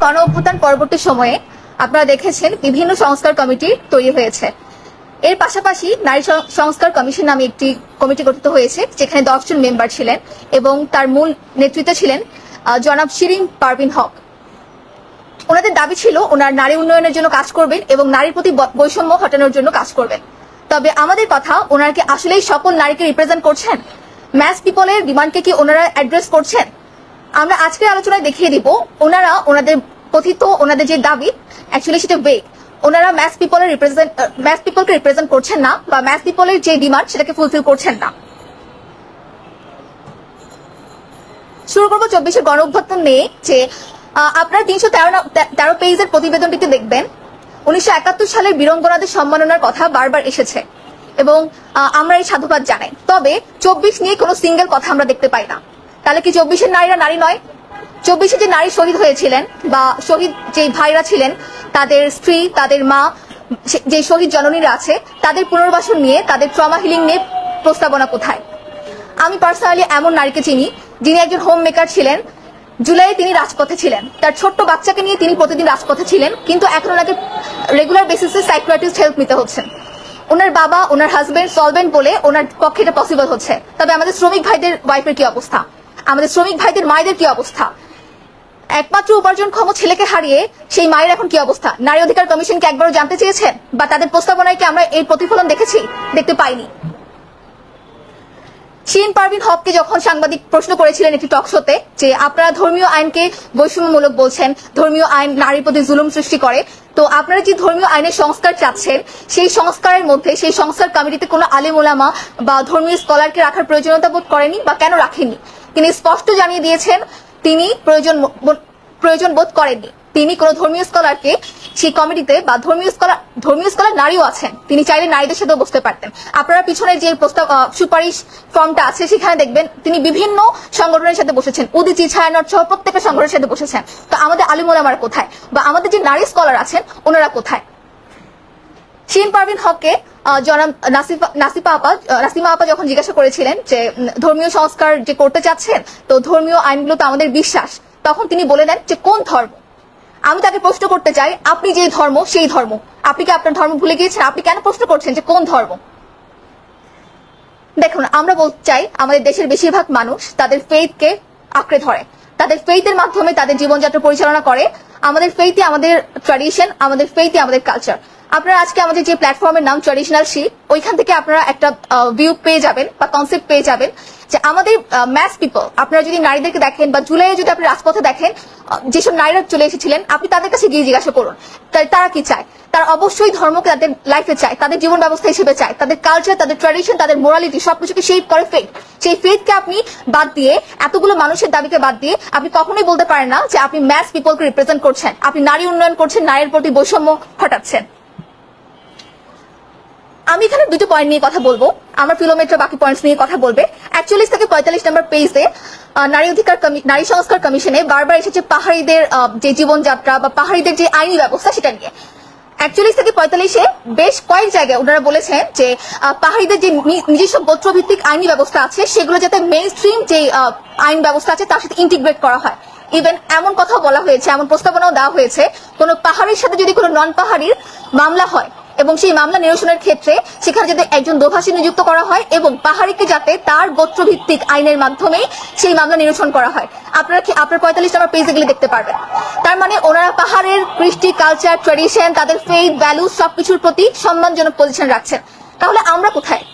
গণ অভ্যুত্থান পরবর্তী সময়ে আপনারা দেখেছেন বিভিন্ন সংস্কার কমিটি তৈরি হয়েছে। এর পাশাপাশি নারী সংস্কার কমিশন নামে একটি কমিটি গঠিত হয়েছে, যেখানে 10 জন মেম্বার ছিলেন এবং তার মূল নেতৃত্বে ছিলেন জনাব শিরিন পারভিন হক। ওনাদের দাবি ছিল ওনার নারী উন্নয়নের জন্য কাজ করবেন এবং নারীর প্রতি বৈষম্য হটানোর জন্য কাজ করবেন। তবে আমাদের কথা, ওনারা কি আসলেই সকল নারীকে রিপ্রেজেন্ট করছেন? ম্যাস পিপলের ডিমান্ডকে কি ওনারা অ্যাড্রেস করছেন? আমরা আজকের আলোচনায় দেখিয়ে দিব ওনারা ওনাদের কথিত ওনাদের যে দাবি অ্যাকচুয়ালি সেটা বেগ। ওনারা ম্যাস পিপলকে রিপ্রেজেন্ট করছেন না, বা ম্যাস পিপলের যে ডিমান্ড সেটাকে ফুলফিল করছেন না। শুরু করবো 24-এর গণ অভ্যুত্থান নিয়ে। যে আপনারা 313 পেজের প্রতিবেদনটিতে দেখবেন 1971 সালের বীরঙ্গনাদের সম্মাননার কথা বারবার এসেছে এবং আমরা এই সাধুবাদ জানাই। তবে 24 নিয়ে কোনো সিঙ্গেল কথা আমরা দেখতে পাই না। তাহলে কি 24-এর নারীরা নারী নয়? 24-এ যে নারী শহীদ হয়েছিলেন বা শহীদ যে ভাইরা ছিলেন, তাদের স্ত্রী, তাদের মা, যে শহীদ জননীরা আছে, তাদের পুনর্বাসন নিয়ে, তাদের ট্রমা হিলিং নিয়ে প্রস্তাবনা কোথায়? আমি পার্সোনালি এমন নারীকে চিনি যিনি একজন হোম মেকার ছিলেন। জুলাইয়ে তিনি রাজপথে ছিলেন, তার ছোট্ট বাচ্চাকে নিয়ে তিনি প্রতিদিন রাজপথে ছিলেন, কিন্তু এখন ওনাকে রেগুলার বেসিসে সাইকিয়াট্রিস্ট হেল্প নিতে হচ্ছেন। ওনার বাবা, ওনার হাজবেন্ড সলভেন্ট বলে ওনার পক্ষে এটা পসিবল হচ্ছে। তবে আমাদের শ্রমিক ভাইদের ওয়াইফের কি অবস্থা? আমাদের শ্রমিক ভাইদের মায়েদের কি অবস্থা? একমাত্র উপার্জনক্ষম ছেলেকে হারিয়ে সেই মায়ের এখন কি অবস্থা? নারী অধিকার কমিশনকে একবারও জানতে চেয়েছেন? বা তাদের প্রস্তাবনায় কি আমরা এই প্রতিফলন দেখেছি? দেখতে পাইনি। শিরিন পারভিন হককে যখন সাংবাদিক প্রশ্ন করেছিলেন একটি টক শোতে যে আপনারা ধর্মীয় আইনকে বৈষম্যমূলক বলছেন, ধর্মীয় আইন নারীর প্রতি জুলুম সৃষ্টি করে, তো আপনারা যে ধর্মীয় আইনের সংস্কার চাচ্ছেন, সেই সংস্কারের মধ্যে, সেই সংস্কার কমিটিতে কোনো আলেম ওলামা বা ধর্মীয় স্কলারকে রাখার প্রয়োজনীয়তা বোধ করেনি বা কেন রাখেননি? তিনি স্পষ্ট জানিয়ে দিয়েছেন তিনি প্রয়োজন বোধ করেননি। তিনি কোন ধর্মীয় স্কলারকে সেই কমিটিতে, বা ধর্মীয় স্কলার নারীও আছেন, তিনি চাইলে নারীদের সাথেও বসতে পারতেন। আপনারা পিছনে যে প্রস্তাব সুপারিশ ফর্মটা আছে সেখানে দেখবেন তিনি বিভিন্ন সংগঠনের সাথে বসেছেন, উদীচী, ছায়ানট সহ প্রত্যেকটা সংগঠনের সাথে বসেছেন। তো আমাদের আলিম ওলামারা কোথায়? বা আমাদের যে নারী স্কলার আছেন ওনারা কোথায়? শিরিন পারভিন হককে জনাব নাসিমা আপা যখন জিজ্ঞাসা করেছিলেন যে ধর্মীয় সংস্কার যে করতে চাচ্ছেন, তো ধর্মীয় আইনগুলো তো আমাদের বিশ্বাস, তখন তিনি বলে দেন যে কোন ধর্ম? আমি তাকে প্রশ্ন করতে চাই, আপনি যে ধর্ম সেই ধর্ম, আপনি কি আপনার ধর্ম ভুলে গিয়েছেন? আপনি কেন প্রশ্ন করছেন যে কোন ধর্ম? দেখুন, আমরা বলতে চাই আমাদের দেশের বেশিরভাগ মানুষ তাদের ফেইথকে আঁকড়ে ধরে, তাদের ফেইথের মাধ্যমে তাদের জীবনযাত্রা পরিচালনা করে। আমাদের ফেইথই আমাদের ট্র্যাডিশন, আমাদের ফেইথই আমাদের কালচার। আপনারা আজকে আমাদের যে প্ল্যাটফর্মের নাম ট্র্যাডিশনাল শি, ওইখান থেকে আপনারা একটা ভিউ পেয়ে যাবেন বা কনসেপ্ট পেয়ে যাবেন যে আমাদের ম্যাস পিপল, আপনারা যদি নারীদেরকে দেখেন বা জুলাইয়ে যদি আপনি রাজপথে দেখেন যেসব নারীরা চলে এসেছিলেন, আপনি তাদের কাছে গিয়ে জিজ্ঞাসা করুন তারা কি চায়। তারা অবশ্যই ধর্মকে তাদের লাইফে চায়, তাদের জীবন ব্যবস্থা হিসেবে চায়, তাদের কালচার, তাদের ট্র্যাডিশন, তাদের মোরালিটি সবকিছুকে শেপ করে ফেথ। সেই ফেথকে আপনি বাদ দিয়ে, এতগুলো মানুষের দাবিকে বাদ দিয়ে আপনি কখনোই বলতে পারেন না যে আপনি ম্যাস পিপলকে রিপ্রেজেন্ট করছেন, আপনি নারী উন্নয়ন করছেন, নারীর প্রতি বৈষম্য ঘটাচ্ছেন। আমি এখানে দুটো পয়েন্ট নিয়ে কথা বলবো, আমার ফিলোমেট্রা বাকি পয়েন্টস নিয়ে কথা বলবে। 41 থেকে 45 নম্বর পেজে নারী সংস্কার কমিশনে বারবার এসেছে পাহাড়িদের যে জীবনযাত্রা বা পাহাড়িদের যে আইনি ব্যবস্থা সেটা নিয়ে। 41 থেকে 45-এ বেশ কয়েক জায়গায় ওনারা বলেছেন যে পাহাড়িদের যে নিজস্ব গোত্রভিত্তিক আইনি ব্যবস্থা আছে সেগুলো যাতে মেইন স্ট্রিম যে আইন ব্যবস্থা আছে তার সাথে ইন্টিগ্রেট করা হয়। ইভেন এমন কথাও বলা হয়েছে, এমন প্রস্তাবনাও দেওয়া হয়েছে, কোন পাহাড়ির সাথে যদি কোনো নন পাহাড়ির মামলা হয় এবং সেই মামলা নিরসনের ক্ষেত্রে সেখানে যাতে একজন দোভাষী নিযুক্ত করা হয় এবং পাহাড়িকে যাতে তার গোত্রভিত্তিক আইনের মাধ্যমে সেই মামলা নিরসন করা হয়। আপনার 45 নম্বর পেজে গেলে দেখতে পারবেন। তার মানে ওনারা পাহাড়ের কৃষ্টি, কালচার, ট্র্যাডিশন, তাদের ফেইথ, ভ্যালু সবকিছুর প্রতি সম্মানজনক পজিশন রাখছেন। তাহলে আমরা কোথায়?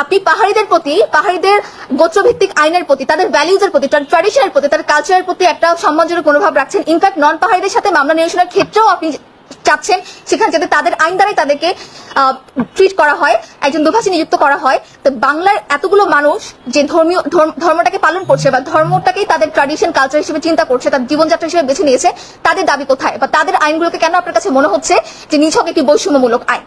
আপনি পাহাড়িদের প্রতি, পাহাড়িদের গোত্রভিত্তিক আইনের প্রতি, তাদের ভ্যালুজের প্রতি, তাদের ট্র্যাডিশনের প্রতি, তাদের কালচারের প্রতি একটা সম্মানজনক মনোভাব রাখছেন। ইনফ্যাক্ট নন পাহাড়িদের সাথে মামলা নিরসনের ক্ষেত্রেও আপনি চাচ্ছেন সেখানে যাতে তাদের আইন দ্বারাই তাদেরকে ট্রিট করা হয়, একজন দোভাষী নিযুক্ত করা হয়। তো বাংলার এতগুলো মানুষ যে ধর্মটাকে পালন করছে বা ধর্মটাকেই তাদের ট্র্যাডিশন, কালচার হিসেবে চিন্তা করছে, তাদের জীবনযাত্রা হিসেবে বেছে নিয়েছে, তাদের দাবি কোথায়? বা তাদের আইনগুলোকে কেন আপনার কাছে মনে হচ্ছে যে নিছক একটি বৈষম্যমূলক আইন?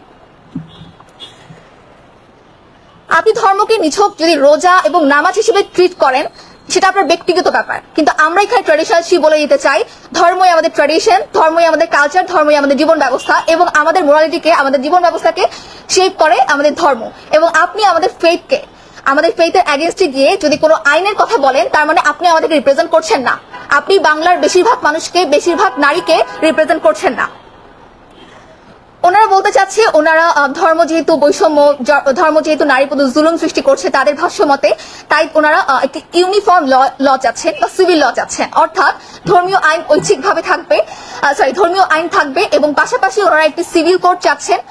আপনি ধর্মকে নিছক যদি রোজা এবং নামাজ হিসেবে ট্রিট করেন সেটা আপনার ব্যক্তিগত ব্যাপার, কিন্তু আমরা এখানে ট্র্যাডিশনাল শি বলে দিতে চাই ধর্মই আমাদের ট্র্যাডিশন, ধর্মই আমাদের কালচার, ধর্মই আমাদের জীবন ব্যবস্থা এবং আমাদের মোরালিটিকে, আমাদের জীবন ব্যবস্থাকে শেপ করে আমাদের ধর্ম। এবং আপনি আমাদের ফেথকে, আমাদের ফেইথের এগেইনস্টে গিয়ে যদি কোনো আইনের কথা বলেন, তার মানে আপনি আমাদেরকে রিপ্রেজেন্ট করছেন না। আপনি বাংলার বেশিরভাগ মানুষকে, বেশিরভাগ নারীকে রিপ্রেজেন্ট করছেন না। ওনারা বলতে চাচ্ছে ওনারা ধর্ম যেহেতু বৈষম্য, ধর্ম যেহেতু নারীর প্রতি জুলুম সৃষ্টি করছে তাদের ভাষ্য মতে, তাই ওনারা একটি ইউনিফর্ম ল চাচ্ছেন বা সিভিল ল চাচ্ছেন, অর্থাৎ ধর্মীয় আইন ঐচ্ছিকভাবে থাকবে, ধর্মীয় আইন থাকবে এবং পাশাপাশি ওনারা একটি সিভিল কোড চাচ্ছেন।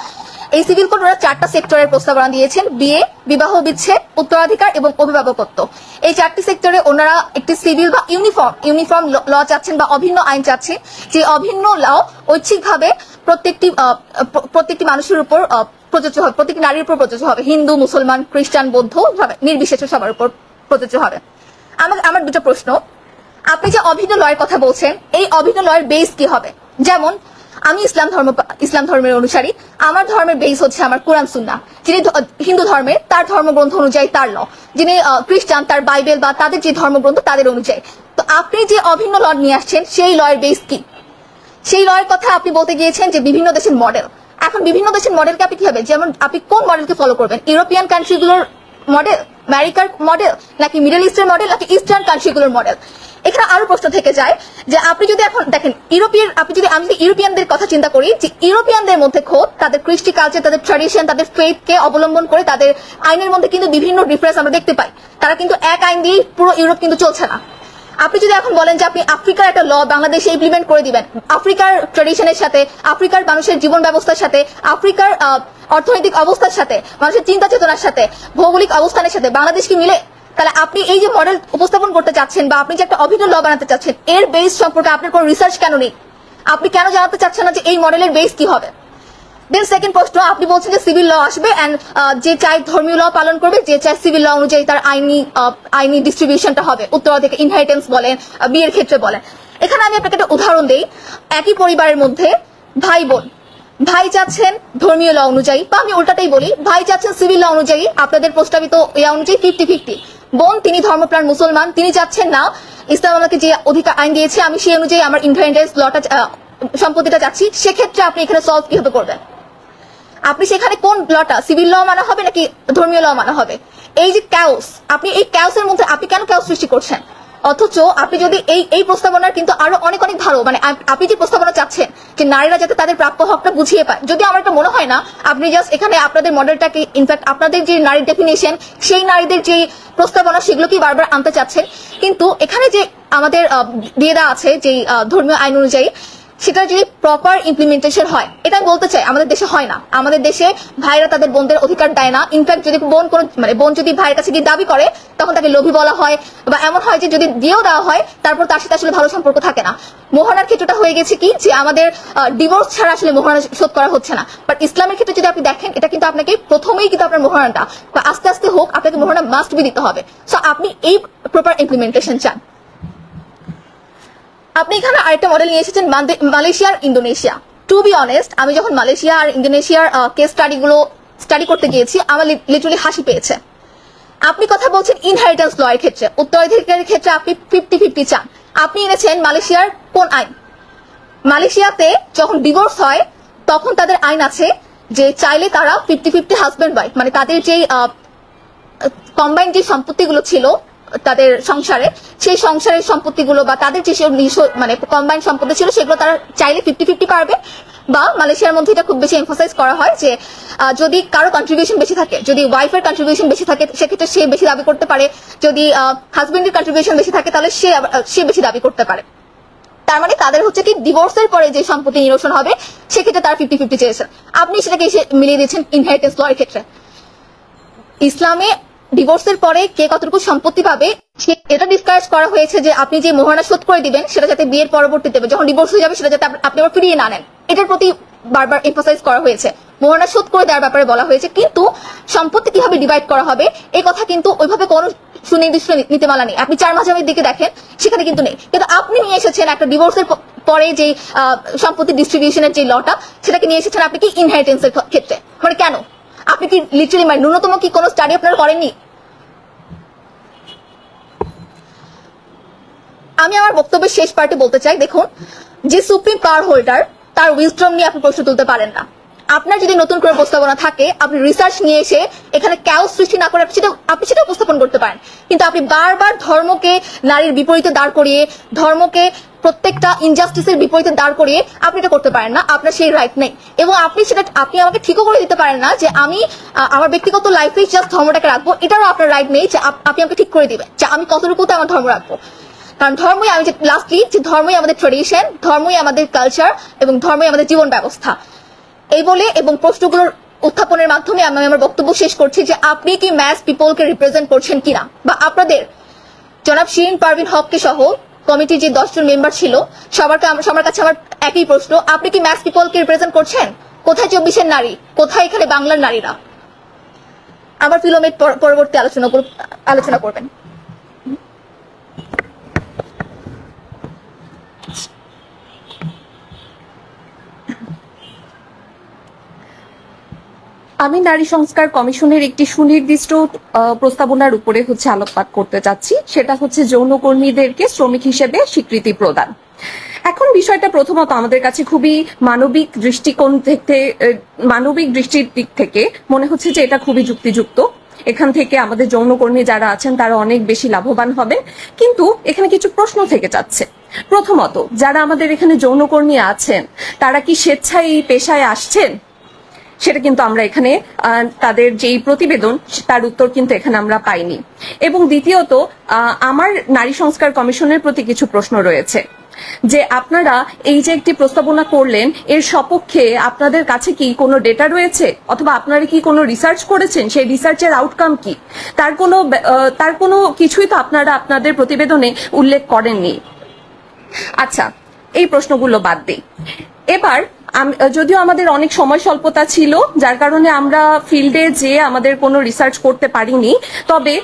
এই সিভিল কোড ওরা 4টা সেক্টরের প্রস্তাবনা দিয়েছেন: বিয়ে, বিবাহ বিচ্ছেদ, উত্তরাধিকার এবং অভিভাবকত্ব। এই 4টি সেক্টরে ওনারা একটি সিভিল বা ইউনিফর্ম ল চাচ্ছেন বা অভিন্ন আইন চাচ্ছেন, যে অভিন্ন ল ঐচ্ছিকভাবে প্রত্যেকটি মানুষের উপর প্রযোজ্য হবে, প্রত্যেকটি নারীর উপর প্রযোজ্য হবে, হিন্দু, মুসলমান, খ্রিস্টান, বৌদ্ধ নির্বিশেষে সবার উপর প্রযোজ্য হবে। আমার দুটো প্রশ্ন, আপনি যে অভিন্ন লয়ের কথা বলছেন, এই অভিন্ন লয়ের বেস কি হবে? যেমন আমি ইসলাম ধর্মের অনুসারী, আমার ধর্মের বেস হচ্ছে আমার কোরআন সুন্নাহ। যিনি হিন্দু ধর্মের, তার ধর্মগ্রন্থ অনুযায়ী তার ল। যিনি খ্রিস্টান, তার বাইবেল বা তাদের যে ধর্মগ্রন্থ তাদের অনুযায়ী। তো আপনি যে অভিন্ন ল নিয়ে আসছেন, সেই লয়ের বেস কি? সেই লয়ের কথা আপনি বলতে গিয়েছেন যে বিভিন্ন দেশের মডেল। এখন বিভিন্ন দেশের মডেলকে আপনি কি হবে, যেমন আপনি কোন মডেলকে ফলো করবেন? ইউরোপিয়ান কান্ট্রিগুলোর মডেল, আমেরিকার মডেল, নাকি মিডল ইস্টের মডেল, নাকি ইস্টার্ন কান্ট্রিগুলোর মডেল? এখানে আরো প্রশ্ন থেকে যায় যে আপনি যদি এখন দেখেন আমি যদি ইউরোপিয়ানদের কথা চিন্তা করি, যে ইউরোপিয়ানদের মধ্যে খোদ তাদের কৃষ্টি কালচার, তাদের ট্র্যাডিশন, তাদের ফেথকে অবলম্বন করে তাদের আইনের মধ্যে কিন্তু বিভিন্ন ডিফারেন্স আমরা দেখতে পাই। তারা কিন্তু এক আইন দিয়ে পুরো ইউরোপ কিন্তু চলছে না। আপনি যদি এখন বলেন যে আপনি আফ্রিকার একটা ল বাংলাদেশে ইমপ্লিমেন্ট করে দিবেন, আফ্রিকার ট্র্যাডিশনের সাথে, আফ্রিকার মানুষের জীবন ব্যবস্থার সাথে, আফ্রিকার অর্থনৈতিক অবস্থার সাথে, মানুষের চিন্তা চেতনার সাথে, ভৌগোলিক অবস্থানের সাথে বাংলাদেশ কি মিলে? তাহলে আপনি এই যে মডেল উপস্থাপন করতে চাচ্ছেন বা আপনি যে একটা অভিন্ন ল বানাতে চাচ্ছেন, এর বেস সম্পর্কে আপনার কোনো রিসার্চ কেন নেই? আপনি কেন জানাতে চাচ্ছেন না যে এই মডেলের বেস কি হবে? দেন সেকেন্ড প্রশ্ন, আপনি বলছেন যে সিভিল ল আসবে এন্ড যে চাই ধর্মীয় ল পালন করবে, যে চাই সিভিল ল অনুযায়ী তার আইনি ডিস্ট্রিবিউশনটা হবে, উত্তরাধিকার, ইনহেরিটেন্স বলেন, বিয়ের ক্ষেত্রে বলেন। এখানে আমি আপনাকে একটা উদাহরণ দেই। একই পরিবারের মধ্যে ভাই বোন, ভাই চাচ্ছেন ধর্মীয় ল অনুযায়ী, বা আমি উল্টাটাই বলি, ভাই চাচ্ছেন সিভিল ল অনুযায়ী, আপনাদের প্রস্তাবিত ইয়া অনুযায়ী 50-50। বোন, তিনি ধর্মপ্রাণ মুসলমান, তিনি চাচ্ছেন না ইসলাম আমাকে যে অধিকার আইন দিয়েছে আমি সেই অনুযায়ী আমার ইনহেরিটেন্স লটা, সম্পত্তিটা চাচ্ছি। সেক্ষেত্রে আপনি এখানে সলভ কিভাবে করবেন? আপনি সেখানে কোন লটা, সিভিল ল মানা হবে নাকি ধর্মীয় ল মানা হবে? এই যে ক্যাওস, আপনি এই ক্যাওসের মধ্যে আপনি কেন ক্যাওস সৃষ্টি করছেন? অথচ আপনি যদি এই প্রস্তাবনার কিন্তু আরো অনেক ভালো, মানে আপনি যে প্রস্তাবনা চাচ্ছেন যে নারীরা যাতে তাদের প্রাপ্য হকটা বুঝিয়ে পায়, যদি আমার একটা মনে হয় না আপনি জাস্ট এখানে আপনাদের মডেলটাকে, ইনফ্যাক্ট আপনাদের যে নারীর ডেফিনেশন, সেই নারীদের যে প্রস্তাবনা সেগুলোকেই বারবার আনতে চাচ্ছেন। কিন্তু এখানে যে আমাদের দিয়ে দেওয়া আছে যে ধর্মীয় আইন অনুযায়ী, সেটা যদি প্রপার ইমপ্লিমেন্টেশন হয়, এটা আমি বলতে চাই আমাদের দেশে হয় না। আমাদের দেশে ভাইরা তাদের বোনদের অধিকার দেয় না। ইনফ্যাক্ট যদি বোন যদি ভাইয়ের কাছে গিয়ে দাবি করে, তখন তাকে লোভী বলা হয়, বা এমন হয় যে যদি দিয়েও দেওয়া হয় তারপর তার সাথে আসলে ভালো সম্পর্ক থাকে না। মোহনার ক্ষেত্রটা হয়ে গেছে কি, যে আমাদের ডিভোর্স ছাড়া আসলে মোহনা শোধ করা হচ্ছে না। বাট ইসলামের ক্ষেত্রে যদি আপনি দেখেন, এটা কিন্তু আপনাকে প্রথমেই কিন্তু আপনার মোহনাটা বা আস্তে আস্তে হোক, আপনাকে মোহনা মাস্ট বি দিতে হবে। সো আপনি এই প্রপার ইমপ্লিমেন্টেশন চান। আপনি এখানে আরেকটা মডেল নিয়ে এসেছেন, মালয়েশিয়া আর ইন্দোনেশিয়া। টু বি অনেস্ট, আমি যখন মালয়েশিয়া আর ইন্দোনেশিয়ার কেস স্টাডি করতে গিয়েছি, আমার লিটারালি হাসি পেয়েছে। আপনি কথা বলছেন ইনহেরিটেন্স ল এর ক্ষেত্রে, উত্তরাধিকারের ক্ষেত্রে আপনি 50-50 চান। আপনি এনেছেন মালয়েশিয়ার কোন আইন? মালয়েশিয়াতে যখন ডিভোর্স হয় তখন তাদের আইন আছে যে চাইলে তারা 50-50 হাজব্যান্ড ওয়াইফ, মানে তাদের যে কম্বাইন্ড যে সম্পত্তিগুলো ছিল তাদের সংসারে, সেই সংসারের সম্পত্তিগুলো বা তাদের যে মানে কম্বাইন্ড সম্পত্তি ছিল সেগুলো তারা চাইলে 50-50 পারবে। বা মালয়েশিয়ার মধ্যে এটা খুব বেশি এমফাসাইজ করা হয় যে যদি কারো কন্ট্রিবিউশন বেশি থাকে, যদি ওয়াইফের কন্ট্রিবিউশন বেশি থাকে সেক্ষেত্রে সে বেশি দাবি করতে পারে, যদি হাজবেন্ডের কন্ট্রিবিউশন বেশি থাকে তাহলে সে বেশি দাবি করতে পারে। তার মানে তাদের হচ্ছে কি ডিভোর্সের পরে যে সম্পত্তি নিরসন হবে সেক্ষেত্রে তারা 50-50 চেয়েছেন। আপনি সেটাকে এসে মিলিয়ে দিচ্ছেন ইনহেরিটেন্স ল এর ক্ষেত্রে। ইসলামে ডিভোর্সের পরে কে কতটুকু সম্পত্তি পাবে এটা ডিসকাস করা হয়েছে যে আপনি যে মোহনা শোধ করে দিবেন সেটা যাতে বিয়ের পরবর্তীতে যখন ডিভোর্স হয়ে যাবে সেটা যাতে আপনি আবার ফিরিয়ে না নেন, এটার প্রতি বারবার এমফাসাইজ করা হয়েছে। মোহনা শোধ করে দেওয়ার ব্যাপারে বলা হয়েছে, কিন্তু সম্পত্তি কিভাবে ডিভাইড করা হবে এই কথা কিন্তু ওইভাবে কোনো সুনির্দিষ্ট নীতিমালা নেই। আপনি 4 মাঝামের দিকে দেখেন, সেখানে কিন্তু নেই। কিন্তু আপনি নিয়ে এসেছেন একটা ডিভোর্সের পরে যে সম্পত্তি ডিস্ট্রিবিউশনের যে লটা, সেটাকে নিয়ে এসেছেন আপনি কি ইনহেরিটেন্সের ক্ষেত্রে। মানে কেন? আপনি কি লিটারালি মানে ন্যূনতম কি কোনো স্টাডি আপনারা করেননি? আমি আমার বক্তব্যের শেষ পার্টে বলতে চাই, দেখুন, যে সুপ্রিম পাওয়ার হোল্ডার তার উইজডম নিয়ে আপনি প্রশ্ন তুলতে পারেন না। আপনার যদি নতুন করে প্রস্তাবনা থাকে, আপনি রিসার্চ নিয়ে এসে এখানে ক্যাওস সৃষ্টি না করে আপনি সেটা উপস্থাপন করতে পারেন। কিন্তু আপনি বারবার ধর্মকে নারীর বিপরীতে দাঁড় করিয়ে, ধর্মকে প্রত্যেকটা ইনজাস্টিসের বিপরীতে দাঁড় করিয়ে আপনি এটা করতে পারেন না, আপনার সেই রাইট নেই। এবং আপনি আমাকে ঠিকও করে দিতে পারেন না যে আমি আমার ব্যক্তিগত লাইফে জাস্ট ধর্মটাকে রাখবো, এটারও আপনার রাইট নেই যে আপনি আমাকে ঠিক করে দিবেন যে আমি কতটুকুতে আমার ধর্ম রাখবো। কারণ ধর্মই আমি যে ধর্মই আমাদের ট্রেডিশন, ধর্মই আমাদের কালচার এবং ধর্মই আমাদের জীবন ব্যবস্থা। এই বলে এবং প্রশ্নগুলোর উত্থাপনের মাধ্যমে আমি আমার বক্তব্য শেষ করছি যে আপনি কি ম্যাস পিপলকে রিপ্রেজেন্ট করছেন কিনা, বা আপনাদের জনাব শিরিন পারভিন হককে সহ কমিটির যে 10 জন মেম্বার ছিল সবার কাছে আমার একই প্রশ্ন, আপনি কি ম্যাস পিপলকে রিপ্রেজেন্ট করছেন? কোথায় 24-এর নারী, কোথায় এখানে বাংলার নারীরা? আমার ফিলোমেট পরবর্তী আলোচনা করবেন। আমি নারী সংস্কার কমিশনের একটি সুনির্দিষ্ট প্রস্তাবনার উপরে আলোকপাত করতে চাচ্ছি, সেটা হচ্ছে যৌনকর্মীদেরকে শ্রমিক হিসেবে স্বীকৃতি প্রদান। এখন বিষয়টা প্রথমত আমাদের কাছে খুবই মানবিক দৃষ্টির দিক থেকে মনে হচ্ছে যে এটা খুবই যুক্তিযুক্ত। এখান থেকে আমাদের যৌনকর্মী যারা আছেন তারা অনেক বেশি লাভবান হবেন, কিন্তু এখানে কিছু প্রশ্ন থেকে যাচ্ছে। প্রথমত, যারা আমাদের এখানে যৌনকর্মী আছেন তারা কি স্বেচ্ছায় এই পেশায় আসছেন? সেটা কিন্তু আমরা এখানে তাদের যেই প্রতিবেদন তার উত্তর কিন্তু এখানে আমরা পাইনি। এবং দ্বিতীয়ত, আমার নারী সংস্কার কমিশনের প্রতি কিছু প্রশ্ন রয়েছে যে আপনারা এই যে একটি প্রস্তাবনা করলেন, এর সপক্ষে আপনাদের কাছে কি কোনো ডেটা রয়েছে, অথবা আপনারা কি কোনো রিসার্চ করেছেন? সেই রিসার্চের আউটকাম কি? তার কোনো কিছুই তো আপনারা আপনাদের প্রতিবেদনে উল্লেখ করেননি। আচ্ছা, এই প্রশ্নগুলো বাদ দিই। এবার যদিও আমাদের অনেক সময় স্বল্পতা ছিল, যার কারণে আমরা ফিল্ডে যে আমাদের কোনো রিসার্চ করতে পারিনি, তবে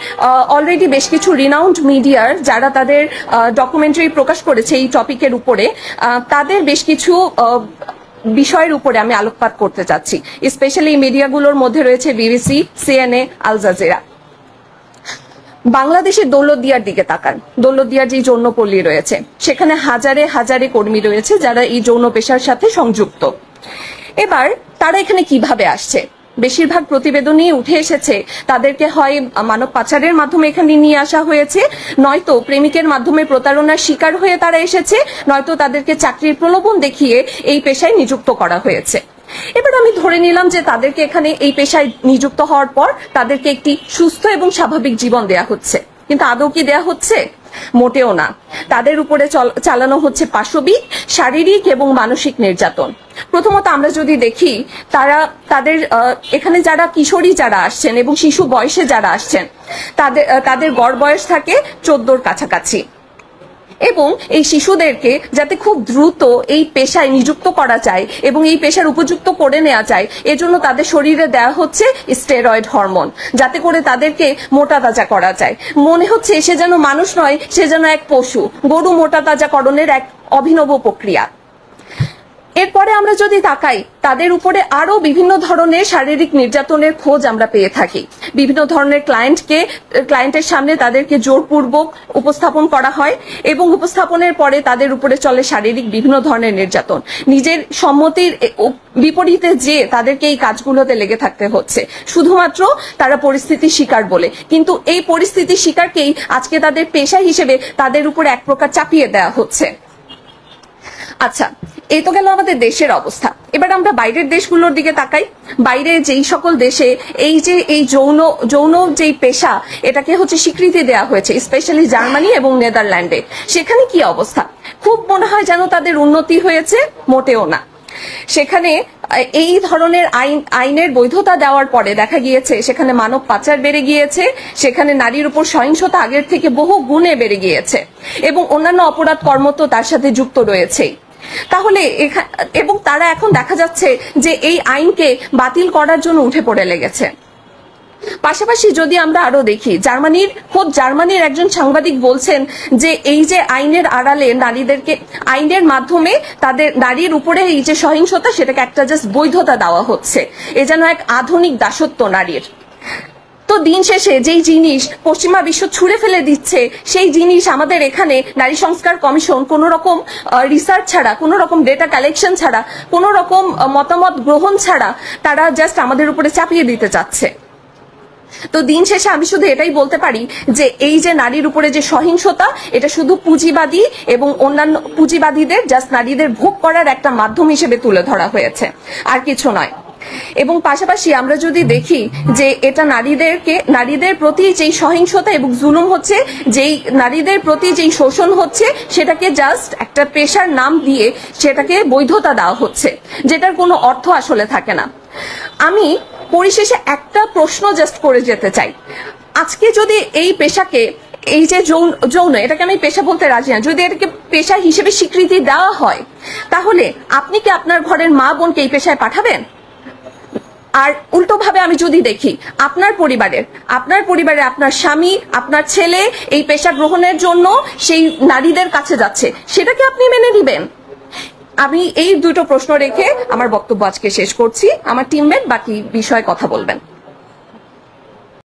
অলরেডি বেশ কিছু রিনাউন্ড মিডিয়ার যারা তাদের ডকুমেন্টারি প্রকাশ করেছে এই টপিকের উপরে, তাদের বেশ কিছু বিষয়ের উপরে আমি আলোকপাত করতে চাচ্ছি। স্পেশালি এই মিডিয়াগুলোর মধ্যে রয়েছে বিবিসি, সিএনএ, আল জাজিরা। বাংলাদেশের দৌলতদিয়ার দিকে তাকান। দৌলতদিয়ার যে যৌনপল্লী রয়েছে সেখানে হাজারে হাজারে কর্মী রয়েছে যারা এই যৌন পেশার সাথে সংযুক্ত। এবার তারা এখানে কিভাবে আসছে? বেশিরভাগ প্রতিবেদনই উঠে এসেছে তাদেরকে হয় মানব পাচারের মাধ্যমে এখানে নিয়ে আসা হয়েছে, নয়তো প্রেমিকের মাধ্যমে প্রতারণার শিকার হয়ে তারা এসেছে, নয়তো তাদেরকে চাকরির প্রলোভন দেখিয়ে এই পেশায় নিযুক্ত করা হয়েছে। এবার আমি ধরে নিলাম যে তাদেরকে এখানে এই পেশায় নিযুক্ত হওয়ার পর তাদেরকে একটি সুস্থ এবং স্বাভাবিক জীবন দেয়া হচ্ছে, কিন্তু আদৌ কি দেয়া হচ্ছে? মোটেও না। তাদের উপরে চালানো হচ্ছে পাশবিক, শারীরিক এবং মানসিক নির্যাতন। প্রথমত আমরা যদি দেখি, তাদের এখানে যারা কিশোরী যারা আসছেন এবং শিশু বয়সে যারা আসছেন তাদের গড় বয়স থাকে 14-র কাছাকাছি। এবং এই শিশুদেরকে যাতে খুব দ্রুত এই পেশায় নিযুক্ত করা যায় এবং এই পেশার উপযুক্ত করে নেওয়া যায়, এজন্য তাদের শরীরে দেওয়া হচ্ছে স্টেরয়েড হরমোন, যাতে করে তাদেরকে মোটা তাজা করা যায়। মনে হচ্ছে সে যেন মানুষ নয়, সে যেন এক পশু। গরু মোটা তাজাকরণের এক অভিনব প্রক্রিয়া। এরপরে আমরা যদি তাকাই, তাদের উপরে আরো বিভিন্ন ধরনের শারীরিক নির্যাতনের খোঁজ আমরা পেয়ে থাকি। বিভিন্ন ধরনের ক্লায়েন্টের সামনে তাদেরকে জোরপূর্বক উপস্থাপন করা হয় এবং উপস্থাপনের পরে তাদের উপরে চলে শারীরিক বিভিন্ন ধরনের নির্যাতন। নিজের সম্মতির বিপরীতে যে তাদেরকে এই কাজগুলোতে লেগে থাকতে হচ্ছে, শুধুমাত্র তারা পরিস্থিতির শিকার বলে। কিন্তু এই পরিস্থিতির শিকারকেই আজকে তাদের পেশা হিসেবে তাদের উপরে এক প্রকার চাপিয়ে দেওয়া হচ্ছে। আচ্ছা, এই তো গেল আমাদের দেশের অবস্থা। এবার আমরা বাইরের দেশগুলোর দিকে তাকাই। বাইরে যেই সকল দেশে এই যৌন যেই পেশা, এটাকে স্বীকৃতি দেওয়া হয়েছে, স্পেশালি জার্মানি এবং নেদারল্যান্ডে, সেখানে কি অবস্থা? খুব মনে হয় যেন তাদের উন্নতি হয়েছে, মোটেও না। সেখানে এই ধরনের আইনের বৈধতা দেওয়ার পরে দেখা গিয়েছে সেখানে মানব পাচার বেড়ে গিয়েছে, সেখানে নারীর উপর সহিংসতা আগের থেকে বহু গুণে বেড়ে গিয়েছে এবং অন্যান্য অপরাধ কর্ম তো তার সাথে যুক্ত রয়েছে। তাহলে এবং তারা এখন দেখা যাচ্ছে যে এই আইনকে বাতিল করার জন্য উঠে পড়ে লেগেছে। পাশাপাশি যদি আমরা আরো দেখি, জার্মানির একজন সাংবাদিক বলছেন যে এই যে আইনের আড়ালে নারীদেরকে, আইনের মাধ্যমে তাদের নারীর উপরে এই যে সহিংসতা, সেটাকে একটা জাস্ট বৈধতা দেওয়া হচ্ছে। এ যেন এক আধুনিক দাসত্ব নারীর। তো দিন শেষে যেই জিনিস পশ্চিমা বিশ্ব ছুঁড়ে ফেলে দিচ্ছে, সেই জিনিস আমাদের এখানে নারী সংস্কার কমিশন কোনো রকম রিসার্চ ছাড়া, কোনো রকম ডেটা কালেকশন ছাড়া, কোনো রকম মতামত গ্রহণ ছাড়া তারা জাস্ট আমাদের উপরে চাপিয়ে দিতে চাচ্ছে। তো দিন শেষে আমি শুধু এটাই বলতে পারি যে এই যে নারীর উপরে যে সহিংসতা, এটা শুধু পুঁজিবাদী এবং অন্যান্য পুঁজিবাদীদের জাস্ট নারীদের ভোগ করার একটা মাধ্যম হিসেবে তুলে ধরা হয়েছে, আর কিছু নয়। এবং পাশাপাশি আমরা যদি দেখি যে এটা নারীদের প্রতি যেই সহিংসতা এবং জুলুম হচ্ছে, যেই নারীদের প্রতি যেই শোষণ হচ্ছে, সেটাকে জাস্ট একটা পেশার নাম দিয়ে সেটাকে বৈধতা দেওয়া হচ্ছে, যেটার কোনো অর্থ আসলে থাকে না। আমি পরিশেষে একটা প্রশ্ন জাস্ট করে যেতে চাই, আজকে যদি এই পেশাকে, এই যে যৌন এটাকে আমি পেশা বলতে রাজি না, যদি এটাকে পেশা হিসেবে স্বীকৃতি দেওয়া হয়, তাহলে আপনি কি আপনার ঘরের মা বোনকে এই পেশায় পাঠাবেন? আর উল্টো ভাবে আমি যদি দেখি, আপনার পরিবারে আপনার স্বামী, আপনার ছেলে এই পেশা গ্রহণের জন্য সেই নারীদের কাছে যাচ্ছে, সেটাকে আপনি মেনে নেবেন? আমি এই দুটো প্রশ্ন রেখে আমার বক্তব্য আজকে শেষ করছি। আমার টিমমেট বাকি বিষয়ে কথা বলবেন।